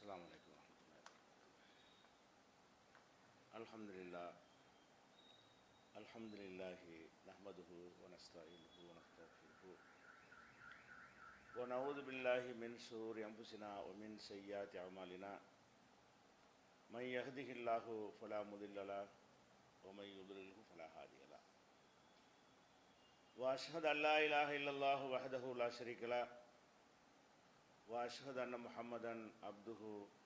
السلام عليكم ورحمة الله. الحمد لله نحمده ونستعينه ونستغفره ونعوذ بالله من شرور أنفسنا ومن سيئات أعمالنا. من يهده الله فلا مضل له ومن يضلله فلا هادي له. وأشهد أن لا إله إلا الله وحده لا شريك له وأشهد أن محمدا عبده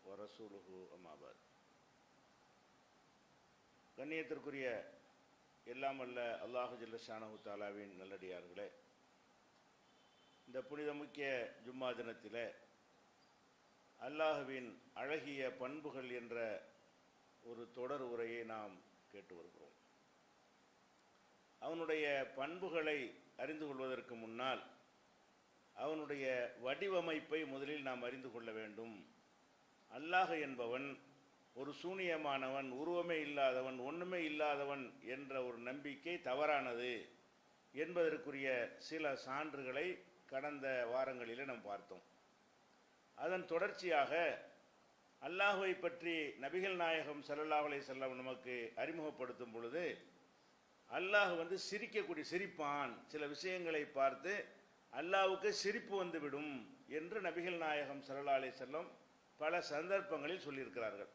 ورسوله أما بعد. கண்ணியத்திற்குரிய எல்லாம் அல்ல அல்லாஹு ஜல்ல ஷானஹு தஆலாவின் நல்லடியார்களே, இந்த புனிதமுக்கிய ஜும்மா தினத்திலே அல்லாஹுவின் அழகிய பண்புகள் என்ற ஒரு தொடர் உரையை நாம் கேட்டு வருகிறோம். அவனுடைய பண்புகளை அறிந்து கொள்வதற்கு முன்னால் அவனுடைய வடிவமைப்பை முதலில் நாம் அறிந்து கொள்ள வேண்டும். அல்லாஹ் என்பவன் ஒரு சூனியமானவன், உருவமே இல்லாதவன், ஒன்றுமே இல்லாதவன் என்ற ஒரு நம்பிக்கை தவறானது என்பதற்குரிய சில சான்றுகளை கடந்த வாரங்களில் நாம் பார்த்தோம். அதன் தொடர்ச்சியாக அல்லாஹுவை பற்றி நபிகள் நாயகம் ஸல்லல்லாஹு அலைஹி வஸல்லம் நமக்கு அறிமுகப்படுத்தும் பொழுது அல்லாஹ் சிரிப்பான், சில விஷயங்களை பார்த்து அல்லாஹ்வுக்கு சிரிப்பு வந்துவிடும் என்று நபிகள் நாயகம் ஸல்லல்லாஹு அலைஹி வஸல்லம் பல சந்தர்ப்பங்களில் சொல்லியிருக்கிறார்கள்.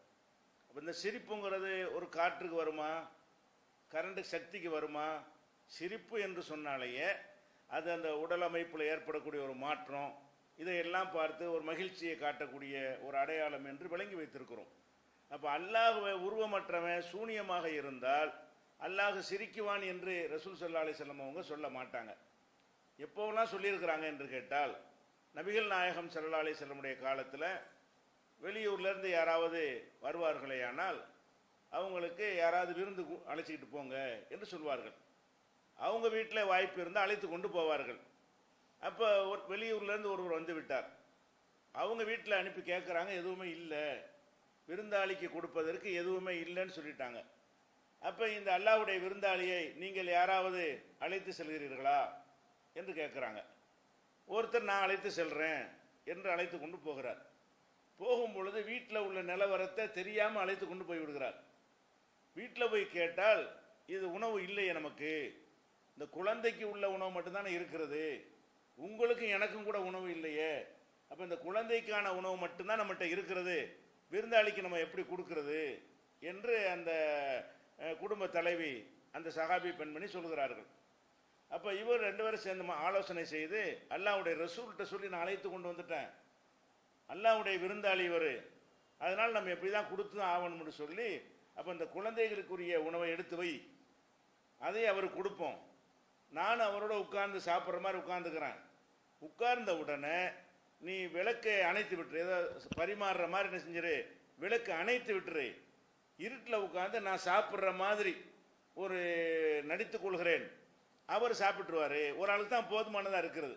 அப்போ இந்த சிரிப்புங்கிறது ஒரு காற்றுக்கு வருமா, கரண்ட் சக்திக்கு வருமா? சிரிப்பு என்று சொன்னாலேயே அது அந்த உடல் அமைப்பில் ஏற்படக்கூடிய ஒரு மாற்றம், இதையெல்லாம் பார்த்து ஒரு மகிழ்ச்சியை காட்டக்கூடிய ஒரு அடையாளம் என்று விளங்கி வைத்திருக்கிறோம். அப்போ அல்லாஹ்வை உருவமற்றவன் சூனியமாக இருந்தால் அல்லாஹ் சிரிக்குவான் என்று ரசூல் ஸல்லல்லாஹு அலைஹி வஸல்லம் அவங்க சொல்ல மாட்டாங்க. எப்போவெல்லாம் சொல்லியிருக்கிறாங்க என்று கேட்டால், நபிகள் நாயகம் ஸல்லல்லாஹு அலைஹி வஸல்லமுடைய காலத்தில் வெளியூர்லேருந்து யாராவது வருவார்களே ஆனால் அவங்களுக்கு யாராவது விருந்து அழைச்சிக்கிட்டு போங்க என்று சொல்வார்கள். அவங்க வீட்டில் வாய்ப்பு இருந்தால் அழைத்து கொண்டு போவார்கள். அப்போ வெளியூர்லேருந்து ஒருவர் வந்து விட்டார், அவங்க வீட்டில் அனுப்பி கேட்குறாங்க, எதுவுமே இல்லை, விருந்தாளிக்கு கொடுப்பதற்கு எதுவுமே இல்லைன்னு சொல்லிட்டாங்க. அப்போ இந்த அல்லாஹ்வுடைய விருந்தாளியை நீங்கள் யாராவது அழைத்து செல்கிறீர்களா என்று கேட்குறாங்க. ஒருத்தர் நான் அழைத்து செல்கிறேன் என்று அழைத்து கொண்டு போகிறார். போகும் பொழுது வீட்டில் உள்ள நிலவரத்தை தெரியாமல் அழைத்து கொண்டு போய் விடுகிறார். வீட்டில் போய் கேட்டால், இது உணவு இல்லையே, நமக்கு இந்த குழந்தைக்கு உள்ள உணவு மட்டும்தானே இருக்கிறது, உங்களுக்கு எனக்கும் கூட உணவு இல்லையே, அப்போ இந்த குழந்தைக்கான உணவு மட்டும்தான் நம்மகிட்ட இருக்கிறது, விருந்தாளிக்கு நம்ம எப்படி கொடுக்கறது என்று அந்த குடும்ப தலைவி அந்த சஹாபி பெண்மணி சொல்கிறார்கள். அப்போ இவர் ரெண்டு பேரும் சேர்ந்து ஆலோசனை செய்து அல்லாஹ்வுடைய ரசூல்கிட்ட சொல்லி நான் அழைத்து கொண்டு வந்துட்டேன், அல்லாஹ்வுடைய விருந்தாளி இவர், அதனால் நம்ம எப்படி தான் கொடுத்து தான் ஆகணும்னு சொல்லி, அப்போ இந்த குழந்தைகளுக்குரிய உணவை எடுத்து வை, அதை அவருக்கு கொடுப்போம், நான் அவரோட உட்கார்ந்து சாப்பிட்ற மாதிரி உட்கார்ந்துக்கிறேன், உட்கார்ந்த உடனே நீ விளக்கை அணைத்து விட்டுரு, ஏதோ பரிமாறுற மாதிரி என்ன செஞ்சிரு, விளக்கு அணைத்து விட்டுரு, இருட்டில் உட்கார்ந்து நான் சாப்பிட்ற மாதிரி ஒரு நடித்து கொள்கிறேன், அவர் சாப்பிட்டுருவார், ஒரு ஆளுக்கு தான் போதுமானதாக இருக்கிறது.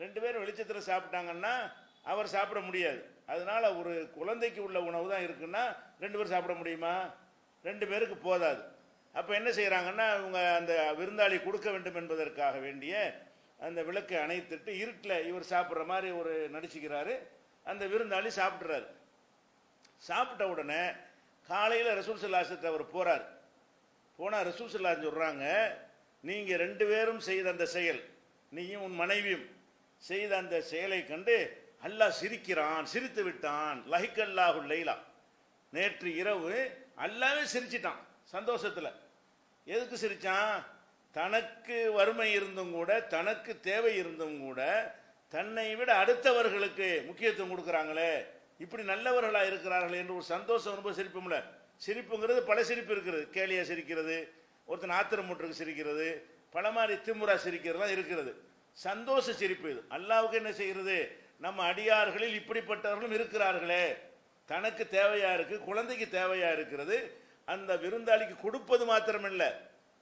ரெண்டு பேரும் வெளிச்சத்தில் சாப்பிட்டாங்கன்னா அவர் சாப்பிட முடியாது. அதனால ஒரு குழந்தைக்கு உள்ள உணவு தான் இருக்குன்னா ரெண்டு பேரும் சாப்பிட முடியுமா? ரெண்டு பேருக்கு போதாது. அப்போ என்ன செய்கிறாங்கன்னா, இவங்க அந்த விருந்தாளி கொடுக்க வேண்டும் என்பதற்காக வேண்டிய அந்த விளக்கை அணைத்துட்டு இருட்டில் இவர் சாப்பிட்ற மாதிரி ஒரு நடிச்சுக்கிறாரு. அந்த விருந்தாளி சாப்பிட்றாரு. சாப்பிட்ட உடனே காலையில் ரசூல் ஸல்லல்லாஹு அலைஹி வஸல்லம் அவர் போகிறார். போனால் ரசூல் ஸல்லல்லாஹு அலைஹி வஸல்லம் சொல்கிறாங்க, நீங்கள் ரெண்டு பேரும் செய்த அந்த செயல், நீயும் உன் மனைவியும் செய்த அந்த செயலை கண்டு அல்லாஹ் சிரிக்கிறான், சிரித்து விட்டான். லஹிக்கல்லாஹு லைலா, நேற்று இரவு அல்லாஹ்வே சிரிச்சிட்டான் சந்தோஷத்தில். எதுக்கு சிரிச்சான்? தனக்கு வறுமை இருந்தும் கூட, தனக்கு தேவை இருந்தும் கூட, தன்னை விட அடுத்தவர்களுக்கு முக்கியத்துவம் கொடுக்குறாங்களே, இப்படி நல்லவர்களாக இருக்கிறார்கள் என்று ஒரு சந்தோஷம் ரொம்ப சிரிப்பும்ல. சிரிப்புங்கிறது பல சிரிப்பு இருக்கிறது, கேலியா சிரிக்கிறது, ஒருத்தன் ஆத்திரமுற்றுக்கு சிரிக்கிறது, பல மாதிரி திமுறா சிரிக்கிறதுலாம் இருக்கிறது. சந்தோஷ சிரிப்பு இது. அல்லாஹ்வுக்கு என்ன செய்கிறது, நம்ம அடியார்களில் இப்படிப்பட்டவர்களும் இருக்கிறார்களே, தனக்கு தேவையா இருக்கு, குழந்தைக்கு தேவையா இருக்கிறது, அந்த விருந்தாளிக்கு கொடுப்பது மாத்திரமில்லை,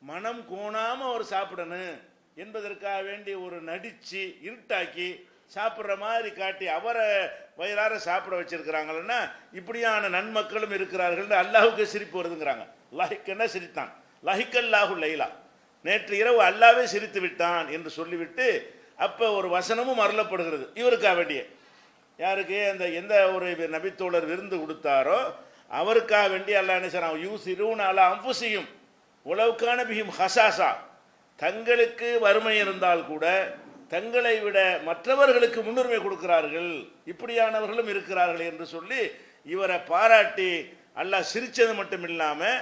மனம் கோணாம அவர் சாப்பிடணும் என்பதற்காக வேண்டி ஒரு நடிச்சு இருட்டாக்கி சாப்பிட்ற மாதிரி காட்டி அவரை வயிறார சாப்பிட வச்சிருக்கிறாங்கன்னா இப்படியான நன்மக்களும் இருக்கிறார்கள். அல்லாஹ்வுக்கு சிரிப்பு வருதுங்கிறாங்க. லஹிக்கன்னா சிரித்தான், லஹிக்கல்லாஹு லைலா, நேற்று இரவு அல்லாஹ்வே சிரித்து விட்டான் என்று சொல்லிவிட்டு அப்போ ஒரு வசனமும் அருளப்படுகிறது இவருக்காக வேண்டிய. யாருக்கு அந்த எந்த ஒரு நபித்தோழர் விருந்து கொடுத்தாரோ அவருக்காக வேண்டி அல்லாஹ் என்ன செய்றான், யூசிரூன அலா அன்ஃபுஸிஹிம் உலவுக்கான பிஹிம் ஹசாசா, தங்களுக்கு வறுமை இருந்தால் கூட தங்களை விட மற்றவர்களுக்கு முன்னுரிமை கொடுக்கிறார்கள், இப்படியானவர்களும் இருக்கிறார்கள் என்று சொல்லி இவரை பாராட்டி அல்லாஹ் சிரித்தது மட்டும் இல்லாமல்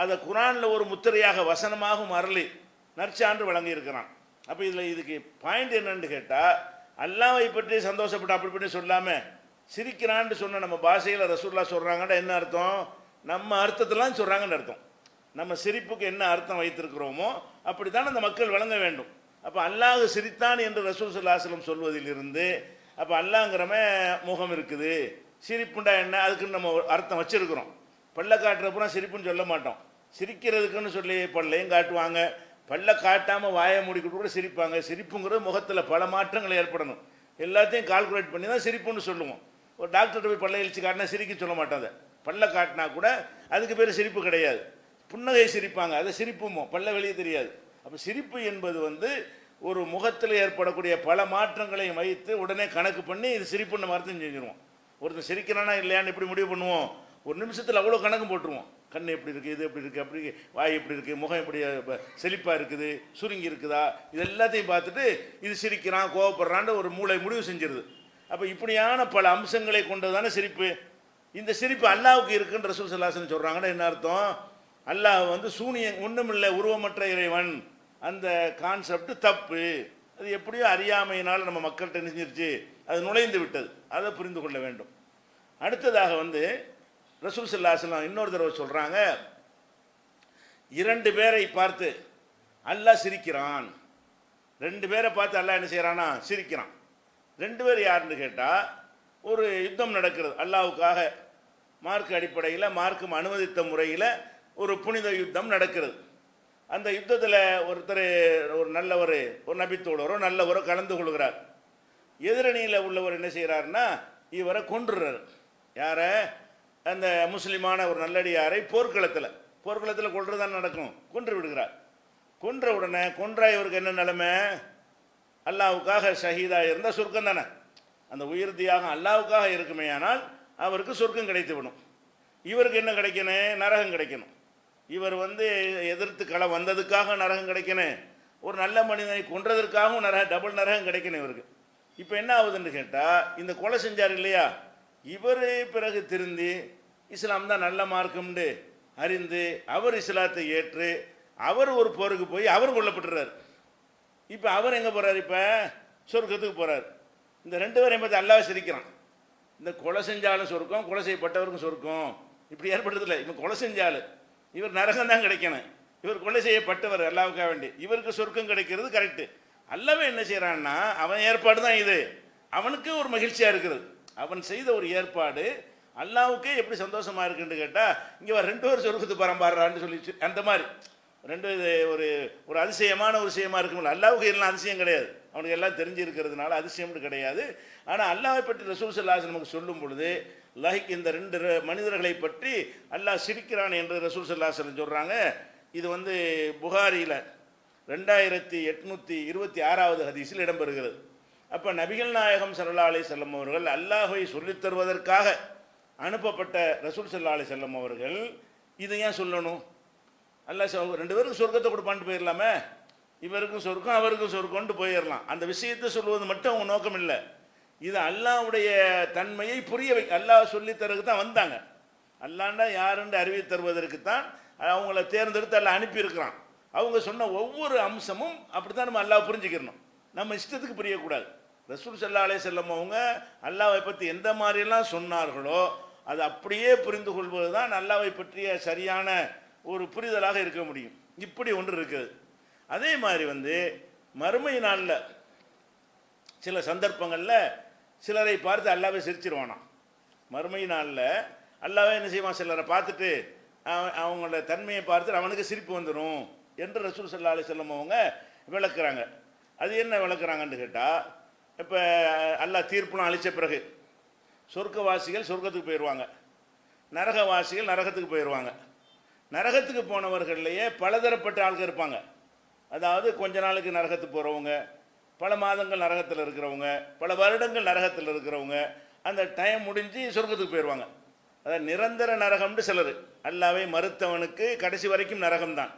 அதை குரானில் ஒரு முத்திரையாக வசனமாகவும் அருளி நற்சான்று வழங்கியிருக்கிறான். அப்போ இதில் இதுக்கு பாயிண்ட் என்னன்னு கேட்டால், அல்லாஹ்வை பற்றி சந்தோஷப்பட்டு அப்படி பண்ணி சொல்லாமல் சிரிக்கிறான்னு சொன்ன நம்ம பாஷையில் ரசூலுல்லாஹ் சொல்கிறாங்கன்னா என்ன அர்த்தம், நம்ம அர்த்தத்தெல்லாம் சொல்கிறாங்கன்னு அர்த்தம். நம்ம சிரிப்புக்கு என்ன அர்த்தம் வைத்திருக்கிறோமோ அப்படி தான் அந்த மக்கள் வழங்க வேண்டும். அப்போ அல்லாஹ் சிரித்தான் என்று ரசூல் ஸல்லல்லாஹு அலைஹி வஸல்லம் சொல்வதிலிருந்து, அப்போ அல்லாஹ்ங்கிறவன் முகம் இருக்குது, சிரிப்புண்டா என்ன அதுக்குன்னு நம்ம அர்த்தம் வச்சிருக்கிறோம். பல்ல காட்டுறப்போ சிரிப்புன்னு சொல்ல மாட்டோம். சிரிக்கிறதுக்குன்னு சொல்லி பல்லையும் காட்டுவாங்க, பல்ல காட்டாமல் வாயை மூடிக்கிட்டு கூட சிரிப்பாங்க. சிரிப்புங்கிறது முகத்தில் பல மாற்றங்கள் ஏற்படணும், எல்லாத்தையும் கால்குலேட் பண்ணி தான் சிரிப்புன்னு சொல்லுவோம். ஒரு டாக்டர்கிட்ட போய் பல்ல இழிச்சு காட்டினா சிரிக்க சொல்ல மாட்டாங்க. பல்ல காட்டினா கூட அதுக்கு பேர் சிரிப்பு கிடையாது, புன்னகை சிரிப்பாங்க, அதை சிரிப்புமோ, பல்ல வெளியே தெரியாது. அப்போ சிரிப்பு என்பது ஒரு முகத்தில் ஏற்படக்கூடிய பல மாற்றங்களையும் வைத்து உடனே கணக்கு பண்ணி இது சிரிப்புன்னு நம்ம அர்த்தம் செஞ்சுருவோம். ஒருத்தர் சிரிக்கிறானா இல்லையான்னு எப்படி முடிவு பண்ணுவோம், ஒரு நிமிஷத்தில் அவ்வளோ கணக்கு போட்டுருவோம். கண் எப்படி இருக்குது, இது எப்படி இருக்குது, அப்படி வாய் எப்படி இருக்குது, முகம் எப்படி செழிப்பாக இருக்குது, சுருங்கி இருக்குதா, இது எல்லாத்தையும் பார்த்துட்டு இது சிரிக்கிறான் கோவப்படுறான்னு ஒரு மூளை முடிவு செஞ்சிருது. அப்போ இப்படியான பல அம்சங்களை கொண்டது தானே சிரிப்பு. இந்த சிரிப்பு அல்லாஹ்வுக்கு இருக்குன்னு ரசூல் ஸல்லல்லாஹு அலைஹி வஸல்லம் சொல்கிறாங்கன்னா என்ன அர்த்தம், அல்லாஹ் சூனியம் ஒன்றுமில்லை உருவமற்ற இறைவன், அந்த கான்செப்ட் தப்பு. அது எப்படியோ அறியாமையினால் நம்ம மக்கள்கிட்ட நினைஞ்சிருச்சு, அது நுழைந்து விட்டது, அதை புரிந்து கொள்ள வேண்டும். அடுத்ததாக ரசூல் ஸல்லல்லாஹு அலைஹி வஸல்லம் இன்னொரு தடவை சொல்கிறாங்க, 2 பேரை பார்த்து அல்லாஹ் சிரிக்கிறான். 2 பேரை பார்த்து அல்லாஹ் என்ன செய்கிறானா, சிரிக்கிறான். 2 பேர் யாருன்னு கேட்டால், ஒரு யுத்தம் நடக்கிறது அல்லாஹ்வுக்காக, மார்க் அடிப்படையில் மார்க்கம் அனுமதித்த முறையில் ஒரு புனித யுத்தம் நடக்கிறது. அந்த யுத்தத்தில் ஒருத்தர் ஒரு நபித்தோழரோ நல்லவரோ கலந்து கொள்கிறார். எதிரணியில் உள்ளவர் என்ன செய்கிறாருன்னா இவரை கொன்றுறார். யாரை, அந்த முஸ்லீமான ஒரு நல்லடியாரை போர்க்களத்தில் கொன்று தான் நடக்கும், கொன்று விடுகிறார். கொன்ற உடனே இவருக்கு என்ன நிலைமை, அல்லாஹ்வுக்காக ஷஹீதாக இருந்தால் சொர்க்கம் தானே, அந்த உயிர் தியாகம் அல்லாஹ்வுக்காக இருக்குமே, ஆனால் அவருக்கு சொர்க்கம் கிடைத்து விடும். இவருக்கு என்ன கிடைக்கணும், நரகம் கிடைக்கணும். இவர் எதிர்த்து களம் வந்ததுக்காக நரகம் கிடைக்கணும், ஒரு நல்ல மனிதனை கொன்றதற்காகவும் டபுள் நரகம் கிடைக்கணும் இவருக்கு. இப்போ என்ன ஆகுதுன்னு கேட்டால், இந்த கொலை செஞ்சார் இல்லையா, இவர் பிறகு திருந்தி இஸ்லாம் தான் நல்ல மார்க்கம்னு அறிந்து அவர் இஸ்லாத்தை ஏற்று அவர் ஒரு போருக்கு போய் அவர் கொல்லப்பட்டுறார். இப்போ அவர் எங்கே போகிறார், இப்போ சொர்க்கத்துக்கு போகிறார். இந்த 2 பேரையும் பார்த்து அல்லாஹ் சிரிக்கிறான். இந்த கொலை செஞ்சாலும் சொர்க்கம், கொலை செய்யப்பட்டவருக்கும் சொர்க்கம், இப்படி ஏற்படுறதில்லை. இப்போ கொலை செஞ்சாலும் இவர் நரகம் தான் கிடைக்கணும், இவர் கொலை செய்யப்பட்டவர் அல்லாஹ்வுக்காக வேண்டி, இவருக்கு சொர்க்கம் கிடைக்கிறது கரெக்டு. அல்லாஹ் என்ன செய்கிறான்னா அவன் ஏற்பாடு தான் இது, அவனுக்கு ஒரு மகிழ்ச்சியாக இருக்கிறது, அவன் செய்த ஒரு ஏற்பாடு அல்லாஹ்வுக்கே எப்படி சந்தோஷமாக இருக்குன்னு கேட்டால், இங்கே 2 பேர் சொர்க்கத்துக்கு பரம்பாடுறான்னு சொல்லிச்சு. அந்த மாதிரி ஒரு அதிசயமான ஒரு விஷயமா இருக்கும்ல. அல்லாஹ்வுக்கு எல்லாம் அதிசயம் கிடையாது, அவனுக்கு எல்லாம் தெரிஞ்சு இருக்கிறதுனால அதிசயம்னு கிடையாது. ஆனால் அல்லாஹ்வை பற்றி ரசூல் ஸல்லல்லாஹு அலைஹி வஸல்லம் நமக்கு சொல்லும் பொழுது இந்த 2 மனிதர்களை பற்றி அல்லாஹ் சிரிக்கிறான் என்று ரசூல் ஸல்லல்லாஹு அலைஹி வஸல்லம் சொல்கிறாங்க. இது புகாரியில் 2826வது ஹதீஸில் இடம்பெறுகிறது. அப்போ நபிகள் நாயகம் ஸல்லல்லாஹு அலைஹி வஸல்லம் அவர்கள் அல்லாஹ்வை சொல்லித் தருவதற்காக அனுப்பப்பட்ட ரசூல் ஸல்லல்லாஹு அலைஹி வஸல்லம் அவர்கள் இதை ஏன் சொல்லணும், அல்லாஹ் 2 பேருக்கும் சொர்க்கத்தை கொடுப்பான்ட்டு போயிடலாமே, இவருக்கும் சொர்க்கம் அவருக்கும் சொர்க்கம்னு போயிடலாம். அந்த விஷயத்தை சொல்வது மட்டும் அவங்க நோக்கம் இல்லை, இது அல்லாஹ்வுடைய தன்மையை புரிய அல்லாஹ் சொல்லி தரதுக்கு தான் வந்தாங்க. அல்லாஹ்னா யாருன்னு அறிவி தருவதற்கு தான் அவங்கள தேர்ந்தெடுத்து அல்லாஹ் அனுப்பியிருக்கிறான். அவங்க சொன்ன ஒவ்வொரு அம்சமும் அப்படி தான் நம்ம அல்லாஹ் புரிஞ்சுக்கிறணும், நம்ம இஷ்டத்துக்கு புரியக்கூடாது. ரசூல் ஸல்லல்லாஹு அலைஹி வஸல்லம் அவங்க அல்லாஹ்வை பற்றி எந்த மாதிரியெல்லாம் சொன்னார்களோ அது அப்படியே புரிந்து கொள்வது தான் அல்லாஹ்வை பற்றிய சரியான ஒரு புரிதலாக இருக்க முடியும். இப்படி ஒன்று இருக்குது. அதே மாதிரி மறுமை நாளில் சில சந்தர்ப்பங்களில் சிலரை பார்த்து அல்லாஹ்வை சிரிச்சிருவானாம். மறுமை நாளில் அல்லாஹ்வே என்ன செய்வான், சிலரை பார்த்துட்டு அவங்களோட தன்மையை பார்த்துட்டு அவனுக்கு சிரிப்பு வந்துடும் என்று ரசூல் ஸல்லல்லாஹு அலைஹி வஸல்லம் அவங்க விளக்குறாங்க. அது என்ன விளக்குறாங்கன்னு கேட்டால், இப்போ அல்லாஹ் தீர்ப்புலாம் அளித்த பிறகு சொர்க்கவாசிகள் சொர்க்கத்துக்கு போயிடுவாங்க, நரகவாசிகள் நரகத்துக்கு போயிடுவாங்க. நரகத்துக்கு போனவர்கள்லையே பலதரப்பட்ட ஆட்கள் இருப்பாங்க. அதாவது கொஞ்ச நாளுக்கு நரகத்துக்கு போகிறவங்க, பல மாதங்கள் நரகத்தில் இருக்கிறவங்க, பல வருடங்கள் நரகத்தில் இருக்கிறவங்க, அந்த டைம் முடிஞ்சு சொர்க்கத்துக்கு போயிடுவாங்க. அதாவது நிரந்தர நரகம்னு சிலர், அல்லாவை மறுத்தவனுக்கு கடைசி வரைக்கும் நரகம்தான்.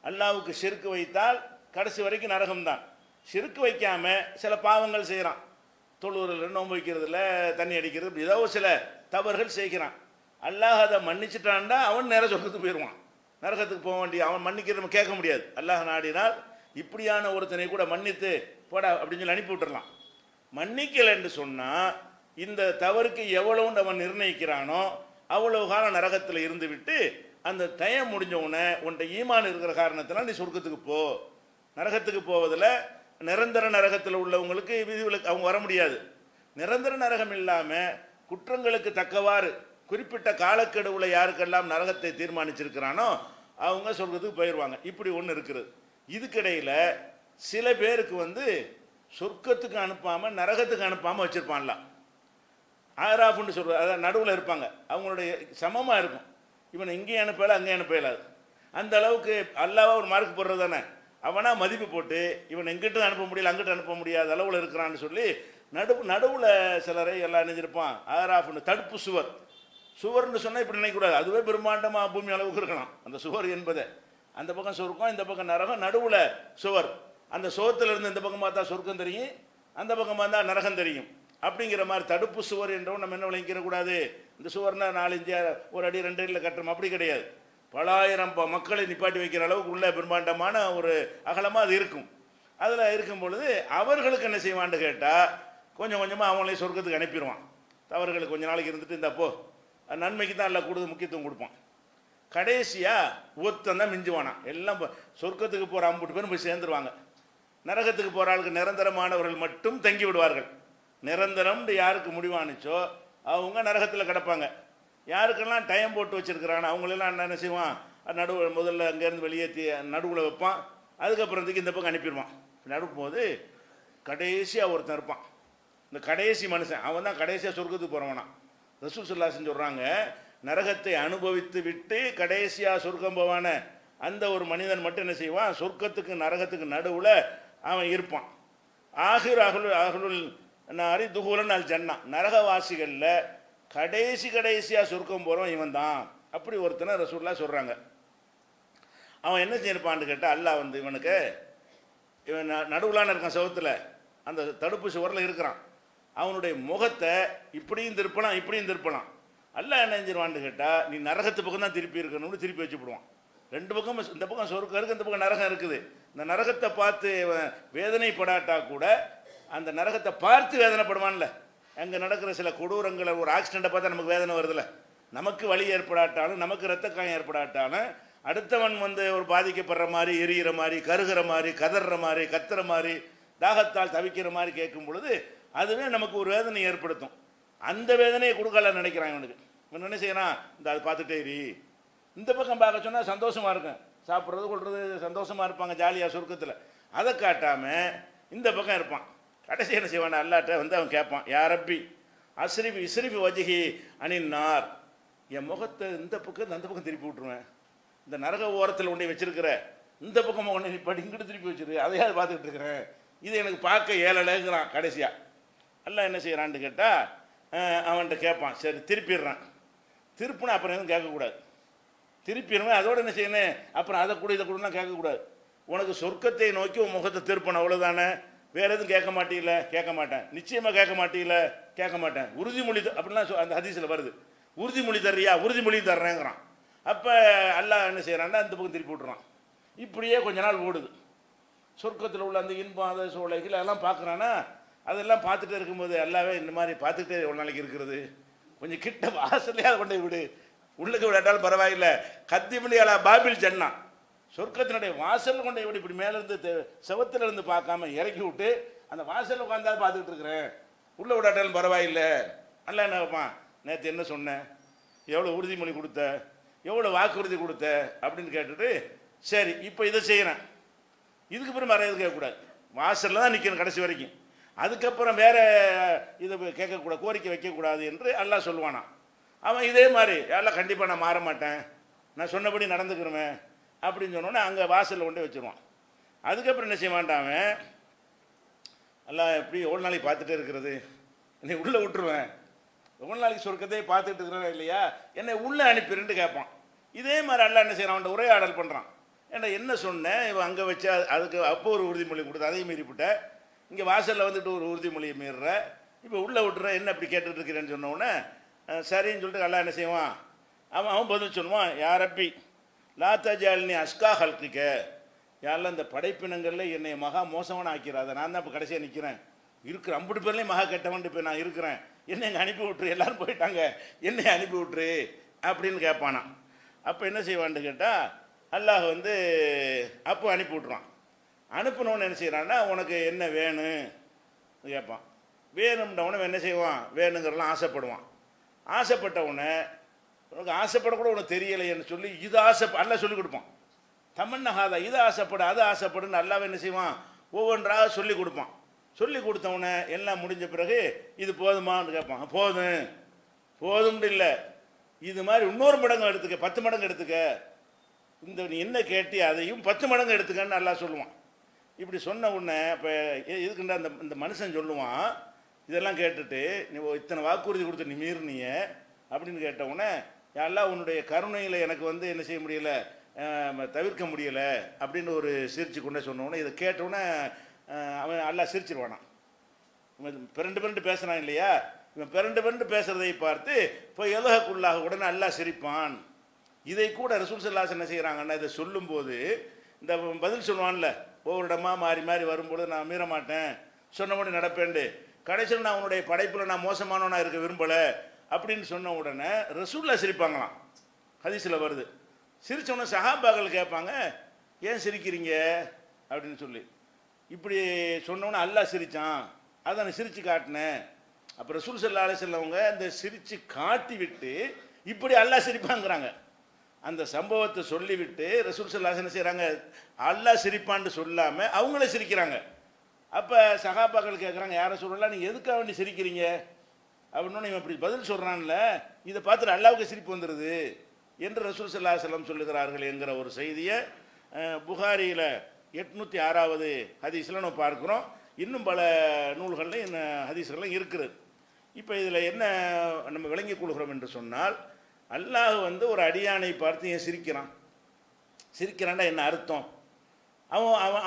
அல்லாவுக்கு ஷிர்க் வைத்தால் கடைசி வரைக்கும் நரகம்தான். ஷிர்க் வைக்காமல் சில பாவங்கள் செய்கிறான், தொழுவுறதுல, நோன்பு வைக்கிறதுல, தண்ணி அடிக்கிறது, இப்படி ஏதோ சில தவறுகள் செய்கிறான். அல்லாஹ் அதை மன்னிச்சிட்டான்டா அவன் நேர சொர்க்கத்துக்கு போயிடுவான். நரகத்துக்கு போக வேண்டிய அவன் மன்னிக்கிறது நம்ம கேட்க முடியாது. அல்லாஹ் நாடினால் இப்படியான ஒருத்தனை கூட மன்னித்து போட அப்படின்னு சொல்லி அனுப்பி விட்டுறலாம். மன்னிக்கலை என்று சொன்னால் இந்த தவறுக்கு எவ்வளவுன்னு அவன் நிர்ணயிக்கிறானோ அவ்வளவு காலம் நரகத்தில் இருந்து விட்டு அந்த டைம் முடிஞ்ச உடனே உன்ட்ட ஈமான் இருக்கிற காரணத்தினால் நீ சொர்க்கத்துக்கு போ. நரகத்துக்கு போவதில் நிரந்தர நரகத்தில் உள்ளவங்களுக்கு விதிவிலக்கு, அவங்க வர முடியாது. நிரந்தர நரகம் இல்லாமல் குற்றங்களுக்கு தக்கவாறு குறிப்பிட்ட காலக்கெடுவில் யாருக்கெல்லாம் நரகத்தை தீர்மானிச்சிருக்கிறானோ அவங்க சொர்க்கத்துக்கு போயிடுவாங்க. இப்படி ஒன்று இருக்கிறது. இதுக்கிடையில் சில பேருக்கு சொர்க்கத்துக்கு அனுப்பாமல் நரகத்துக்கு அனுப்பாமல் வச்சுருப்பான்லாம். ஆராஃப்னு சொல்கிறது, அதாவது நடுவில் இருப்பாங்க, அவங்களுடைய சமமாக இருக்கும். இவனை இங்கேயும் அனுப்பல அங்கேயும் அனுப்பலாது. அந்த அளவுக்கு அல்லாவா ஒரு மார்க் போடுறது தானே, அவனா மதிப்பு போட்டு இவன் எங்கிட்ட அனுப்ப முடியல அங்கிட்ட அனுப்ப முடியாத அளவில் இருக்கிறான்னு சொல்லி நடுவில் சிலரை எல்லாம் நினைஞ்சிருப்பான். ஆராஃப்னு தடுப்பு சுவர். சுவர்னு சொன்னால் இப்படி நினைக்கக்கூடாது, அதுவே பிரம்மாண்டமாக பூமி அளவுக்கு இருக்கலாம் அந்த சுவர் என்பதை. அந்த பக்கம் சொர்க்கம், இந்த பக்கம் நரகம், நடுவில் சுவர். அந்த சுவத்தில் இருந்து இந்த பக்கம் பார்த்தா சொர்க்கம் தெரியும், அந்த பக்கம் பார்த்தா நரகம் தெரியும். அப்படிங்கிற மாதிரி தடுப்பு சுவர் என்றவும் நம்ம என்ன விளங்கிடக்கூடாது. இந்த சுவர்னா 4 இன்ச்சு 1 அடி 2 அடியில் கட்டுறோம், அப்படி கிடையாது. பல ஆயிரம் மக்களை நிப்பாட்டி வைக்கிற அளவுக்கு உள்ள பிரம்மாண்டமான ஒரு அகலமாக அது இருக்கும். அதில் இருக்கும் பொழுது அவர்களுக்கு என்ன செய்வான்னு கேட்டால் கொஞ்சம் கொஞ்சமாக அவங்களையும் சொர்க்கத்துக்கு அனுப்பிடுவான். தவறுகளுக்கு கொஞ்சம் நாளைக்கு இருந்துட்டு இந்தப்போ நன்மைக்கு தான் எல்லாம் கூடுதல் முக்கியத்துவம் கொடுப்பான். கடைசியாக ஒருத்தன் தான் மிஞ்சுவானா. எல்லாம் சொர்க்கத்துக்கு போகிற 50 பேரும் போய் சேர்ந்துருவாங்க. நரகத்துக்கு போகிற ஆளுக்கு நிரந்தரமானவர்கள் மட்டும் தங்கி விடுவார்கள். நிரந்தரம்னு யாருக்கு முடிவானுச்சோ அவங்க நரகத்தில் கிடப்பாங்க. யாருக்கெல்லாம் டைம் போட்டு வச்சுருக்கிறான் அவங்களெல்லாம் என்ன செய்வான், நடுவில் முதல்ல அங்கேருந்து வெளியேற்றி நடுவில் வைப்பான், அதுக்கப்புறத்துக்கு இந்த பக்கம் அனுப்பிடுவான். நடுப்போது கடைசியாக ஒருத்தன் இருப்பான், இந்த கடைசி மனுஷன், அவன் தான் கடைசியாக சொர்க்கத்துக்கு போகிறவனா. ரசூல் ஸல்லல்லாஹு அலைஹி சொல்கிறாங்க, நரகத்தை அனுபவித்து விட்டு கடைசியாக சொர்க்கம் போவான அந்த ஒரு மனிதன் மட்டும் என்ன செய்வான், சொர்க்கத்துக்கு நரகத்துக்கு நடுவில் அவன் இருப்பான். ஆஹிருல் நாரி துஹூலன் அல் ஜன்னா, நரகவாசிகளில் கடைசியாக சொர்க்கம் போகிறவன் இவன் தான். அப்படி ஒருத்தனை ரசூலுல்லாஹ் சொல்கிறாங்க. அவன் என்ன செய்யிருப்பான்னு கேட்டால் அல்லாஹ் இவனுக்கு இவன் நடுவுலான இருக்கான் செவத்தில், அந்த தடுப்பு சுவரில் இருக்கிறான். அவனுடைய முகத்தை இப்படியும் திருப்பலாம் இப்படியும் திருப்பலாம். அல்லாஹ் என்ன செஞ்சிருவான்னு கேட்டால் நீ நரகத்து பக்கம் தான் திருப்பி இருக்கணும்னு திருப்பி வச்சுப்படுவான். 2 பக்கம், இந்த பக்கம் சொர்க்கம் இருக்குது, இந்த பக்கம் நரகம் இருக்குது. இந்த நரகத்தை பார்த்து வேதனைப்படாட்டா கூட அந்த நரகத்தை பார்த்து வேதனைப்படுவான்ல. அங்கே நடக்கிற சில கொடூரங்களை, ஒரு ஆக்சிடெண்ட்டை பார்த்தா நமக்கு வேதனை வருதுல்ல, நமக்கு வலி ஏற்படாட்டாலும் நமக்கு இரத்த காயம் ஏற்படாட்டாலும் அடுத்தவன் ஒரு பாதிக்கப்படுற மாதிரி, எரியிற மாதிரி, கருகிற மாதிரி, கதற மாதிரி, கத்துற மாதிரி, தாகத்தால் தவிக்கிற மாதிரி கேட்கும் பொழுது அதுவே நமக்கு ஒரு வேதனை ஏற்படுத்தும். அந்த வேதனையை கொடுக்கல நினைக்கிறான் இவனுக்கு. இவன் என்ன செய்யறான், இந்த அதை பார்த்துட்டே இரு. இந்த பக்கம் பார்க்க சொன்னால் சந்தோஷமாக இருக்கும், சாப்பிட்றது கொள்வது சந்தோஷமாக இருப்பாங்க ஜாலியாக சொர்க்கத்தில். அதை காட்டாமல் இந்த பக்கம் இருப்பான். கடைசி என்ன செய்வான், அல்லாட்ட அவன் கேட்பான், யா ரப்பி இஸ்ரிஃபி வஜ்ஹி அனின்னார், என் முகத்தை இந்த பக்கம் அந்த பக்கம் திருப்பி விட்டுருவேன். இந்த நரக ஓரத்தில் ஒன்றை வச்சிருக்கிற இந்த பக்கம் ஒன்றை படி இங்கிட்டு திருப்பி வச்சிரு, அதையாவது பார்த்துக்கிட்டு இருக்கிறேன், இது எனக்கு பார்க்க ஏழலைங்கிறான். கடைசியாக அல்லாஹ் என்ன செய்கிறான்னு கேட்டால் அவன்கிட்ட கேட்பான், சரி திருப்பிடுறான். திருப்பினா அப்புறம் எதுவும் கேட்கக்கூடாது, திருப்பிடுவேன். அதோடு என்ன செய்யணும், அப்புறம் அதை கூட இதை கூடலாம் கேட்கக்கூடாது. உனக்கு சொர்க்கத்தை நோக்கி உன் முகத்தை திருப்பணும், அவ்வளோதானே. வேறு எதுவும் கேட்க மாட்டீங்கள, கேட்க மாட்டேன். நிச்சயமாக கேட்க மாட்டீங்கள, கேட்க மாட்டேன். உறுதிமொழி அப்படிலாம் அந்த ஹதீஸில் வருது. உறுதிமொழி தர்றியா, உறுதிமொழி தர்றேங்கிறான். அப்போ அல்லாஹ் என்ன செய்கிறான்னா அந்த பக்கம் திருப்பி விட்டுறான். இப்படியே கொஞ்ச நாள் ஓடுது. சொர்க்கத்தில் உள்ள அந்த இன்பம், அந்த சோலைகள் எல்லாம் பார்க்குறான்னா, அதெல்லாம் பார்த்துட்டே இருக்கும்போது அல்லாவே இந்த மாதிரி பார்த்துக்கிட்டே எவ்வளோ நாளைக்கு இருக்கிறது, கொஞ்சம் கிட்ட வாசல்லையே அதை கொண்டு விடு, உள்ளுக்கு விடாட்டாலும் பரவாயில்லை. கத்திமணி அலா பாபில் ஜன்னா, சொர்க்கத்தினுடைய வாசல் கொண்டு எப்படி இப்படி மேலேருந்து செவத்தில் இருந்து பார்க்காம இறக்கி விட்டு அந்த வாசலில் உட்காந்தாலும் பார்த்துக்கிட்டு இருக்கிறேன், உள்ளே விடாட்டாலும் பரவாயில்லை. அல்ல என்ன வைப்பான், நேற்று என்ன சொன்னேன், எவ்வளோ உறுதிமொழி கொடுத்த, எவ்வளோ வாக்குறுதி கொடுத்த அப்படின்னு கேட்டுட்டு, சரி இப்போ இதை செய்கிறேன், இதுக்கு பிறகு வேறு எதுவும் கேட்கக்கூடாது, வாசலில் தான் நிற்கணும் கடைசி வரைக்கும், அதுக்கப்புறம் வேறு இதை கேட்கக்கூடாது, கோரிக்கை வைக்கக்கூடாது என்று அல்லாஹ் சொல்லுவானா. அவன் இதே மாதிரி எல்லாம் கண்டிப்பாக நான் மாற மாட்டேன், நான் சொன்னபடி நடந்துக்கிறேன் அப்படின்னு சொன்னோன்னே அங்கே வாசலில் கொண்டே வச்சுருவான். அதுக்கப்புறம் என்ன செய்ய மாட்டான், எல்லாம் எப்படி எவ்வளோ நாளைக்கு பார்த்துட்டே இருக்கிறது, நீ உள்ளே விட்டுருவேன், எவ்வளோ நாளைக்கு சொர்க்கத்தையே பார்த்துட்டு இருக்கிறேன் இல்லையா, என்னை உள்ளே அனுப்பிடுன்னு கேட்பான். இதே மாதிரி அல்லாஹ் என்ன செய்யறான், அவன்கிட்ட உரையாடல் பண்ணுறான். ஏன்னா என்ன சொன்னேன், இவன் அங்கே வச்சா அதுக்கு அப்போ ஒரு உறுதிமொழி கொடுத்து அதையும் மீறிவிட்ட, இங்கே வாசலில் வந்துட்டு ஒரு உறுதிமொழியை மீறுற, இப்போ உள்ளே விட்டுற, என்ன இப்படி கேட்டுட்டு இருக்கிறேன்னு சொன்ன உடனே சரின்னு சொல்லிட்டு அல்லாஹ் என்ன செய்வான், அவன் பதில் சொல்லுவான், யாரப்பி லா தஜால்னி அஸ்கா ஹல்கிக்க, யாரெல்லாம் இந்த படைப்பினங்களில் என்னை மகா மோசமான ஆக்கிறாத, நான் தான் இப்போ கடைசியாக நிற்கிறேன், இருக்கிற அம்புட்டு பேர்லேயும் மகா கெட்டவன்ட்டு இப்போ நான் இருக்கிறேன், என்னை எங்கே அனுப்பி விட்டுரு, எல்லாரும் போயிட்டாங்க, என்னை அனுப்பி விட்டுரு அப்படின்னு கேட்பானா. அப்போ என்ன செய்வான்னு கேட்டால் அல்லாஹ் வந்து அப்போ அனுப்பி விட்ருவான். அனுப்பினோன்னு என்ன செய்கிறான்னா, உனக்கு என்ன வேணும் கேட்பான். வேணும்ன்றவனை என்ன செய்வான், வேணுங்கிறலாம் ஆசைப்படுவான். ஆசைப்பட்டவனை உனக்கு ஆசைப்படக்கூட உனக்கு தெரியலைன்னு சொல்லி இது அல்ல சொல்லிக் கொடுப்பான். தமன்னஹாதா, இது ஆசைப்படு அது ஆசைப்படுன்னு அல்லாஹ் என்ன செய்வான், ஒவ்வொன்றாக சொல்லி கொடுப்பான். சொல்லி கொடுத்தவனை எல்லாம் முடிஞ்ச பிறகு இது போதுமான்னு கேட்பான். போதும் போதும்னு இல்லை, இது மாதிரி இன்னொரு மடங்கு எடுத்துக்க, 10 மடங்கு எடுத்துக்க, இந்த நீ என்ன கேட்டி அதையும் 10 மடங்கு எடுத்துக்கன்னு அல்லாஹ் சொல்லுவான். இப்படி சொன்ன உடனே இப்போ இதுக்குண்டா இந்த மனுஷன் சொல்லுவான், இதெல்லாம் கேட்டுட்டு நீ இத்தனை வாக்குறுதி கொடுத்து நீ மீறினிய அப்படின்னு கேட்ட உடனே, அல்லாஹ் உன்னுடைய கருணையில் எனக்கு வந்து என்ன செய்ய முடியலை, தவிர்க்க முடியலை அப்படின்னு ஒரு சிரிச்சு கொண்டே சொன்ன உடனே, இதை கேட்டவுடனே அவன் அல்லாஹ் சிரிச்சிருவானான். இவன் பிறண்டு பேசுகிறான் இல்லையா, இவன் பிறண்டு பேசுறதை பார்த்து இப்போ எலகக்குள்ளாக உடனே அல்லாஹ் சிரிப்பான். இதை கூட ரசூல் ஸல்லல்லாஹு அலைஹி வஸல்லம் என்ன செய்கிறாங்கன்னா, இதை சொல்லும்போது இந்த பதில் சொல்லுவான்ல, ஒவ்வொரு இடமா மாறி மாறி வரும்போது நான் மீற மாட்டேன், சொன்னபடி நடப்பேன்டு, கடைசியில் நான் உன்னுடைய படைப்பில் நான் மோசமானவனாக இருக்க விரும்பலை அப்படின்னு சொன்ன உடனே ரசூல்லா சிரிப்பாங்களாம். ஹதீஸில் வருது. சிரித்தவொடனே சஹாபாக்கள் கேட்பாங்க, ஏன் சிரிக்கிறீங்க அப்படின்னு சொல்லி. இப்படி சொன்னோன்னே அல்லாஹ் சிரித்தான், அதை நான் சிரித்து காட்டினேன். அப்போ ரசூல் ஸல்லல்லாஹு அலைஹி வஸல்லம் அவங்க அந்த சிரித்து காட்டி விட்டு இப்படி அல்லாஹ் சிரிப்பாங்கிறாங்க. அந்த சம்பவத்தை சொல்லிவிட்டு ரசூல் ஸல்லல்லாஹு அலைஹி வஸல்லம் என்ன செய்கிறாங்க, அல்லாஹ் சிரிப்பான்னு சொல்லாமல் அவங்களே சிரிக்கிறாங்க. அப்போ சஹாபாக்கள் கேட்குறாங்க, யாரை சொல்லலாம், நீங்கள் எதுக்காக வேண்டி சிரிக்கிறீங்க அப்படின்னு. இவன் இப்படி பதில் சொல்கிறான்ல, இதை பார்த்துட்டு அல்லாவுக்கு சிரிப்பு வந்துடுது என்று ரசூல் ஸல்லல்லாஹு அலைஹி வஸல்லம் சொல்லுகிறார்கள் என்கிற ஒரு செய்தியை புகாரியில் 806வது ஹதீஸில் நம்ம பார்க்குறோம். இன்னும் பல நூல்களில் இந்த ஹதீஸ்கள்லாம் இருக்குது. இப்போ இதில் என்ன நம்ம விளங்கிக் கொள்கிறோம் என்று சொன்னால், அல்லாஹ் வந்து ஒரு அடியானை பார்த்து ஏன் சிரிக்கிறான், சிரிக்கிறான்டா என்ன அர்த்தம்,